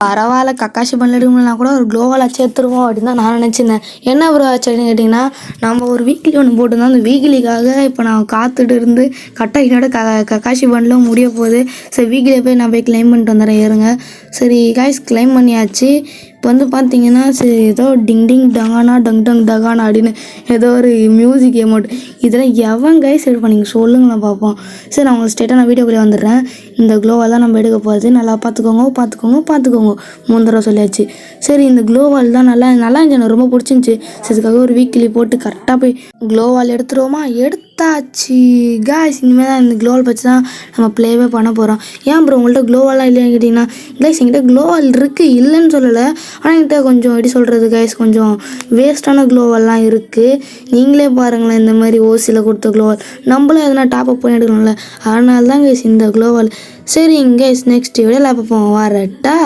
பரவாயில்ல கக்காசி பண்ணல எடுக்கணும்னா கூட ஒரு க்ளோவால் ஆச்சு எடுத்துருவோம் அப்படின்னு தான் நான் நினச்சிருந்தேன். என்ன ப்ரோ ஆச்சு அப்படின்னு கேட்டிங்கன்னா, நம்ம ஒரு வீக்லி ஒன்று போட்டிருந்தோம். அந்த வீக்லிக்காக இப்போ நான் காத்துட்டு இருந்து கட்டாக்கினோட கக்காசி பண்ணலும் முடிய போகுது. சரி வீக்லியை போய் நான் போய் கிளைம் பண்ணிட்டு வந்துடுறேன் இருங்க. சரி காய்ஸ் கிளைம் பண்ணியாச்சு. இப்போ வந்து பார்த்தீங்கன்னா சரி ஏதோ டிங் டிங் டங்கானா டங் டங் டகானா அப்படின்னு ஏதோ ஒரு மியூசிக் எமௌண்ட் இதெல்லாம் எவன் கைஸ் எடுப்பா நீங்கள் சொல்லுங்களேன் பார்ப்போம். சரி நான் உங்களுக்கு ஸ்ட்ரெயிட்டாக நான் வீடியோக்குள்ளே வந்துடுறேன். இந்த க்ளோவால் தான் நம்ம எடுக்க போகிறது. நல்லா பார்த்துக்கோங்க மூந்தரம் சொல்லியாச்சு. சரி இந்த க்ளோவால் தான் நல்லா இருந்துச்சு, எனக்கு ரொம்ப பிடிச்சிருந்துச்சி. சரி இதுக்காக ஒரு வீக்லி போட்டு கரெக்டாக போய் க்ளோவால் எடுத்துருவோமா. எடுத்தாச்சு காய்ஸ். இனிமேல் தான் இந்த க்ளோவால் வச்சு தான் நம்ம ப்ளேவே பண்ண போகிறோம். ஏன் ப்ரோ உங்கள்கிட்ட க்ளோவாலாம் இல்லைன்னு கேட்டிங்கன்னா, கைஸ் என்கிட்ட க்ளோவால் இருக்குது இல்லைன்னு சொல்லலை. ஆனால் என்கிட்ட கொஞ்சம் எப்படி சொல்கிறது கைஸ், கொஞ்சம் வேஸ்ட்டான க்ளோவால்லாம் இருக்குது. நீங்களே பாருங்களேன், இந்த மாதிரி ஓசியில் கொடுத்த க்ளோவால் நம்மளும் எதனா டாப்அப் பண்ணி எடுக்கணும்ல. அதனால தான் கைஸ் இந்த க்ளோவால். சரிங்க கைஸ் நெக்ஸ்ட் வீடியோவில் பார்ப்போம். வரட்டா.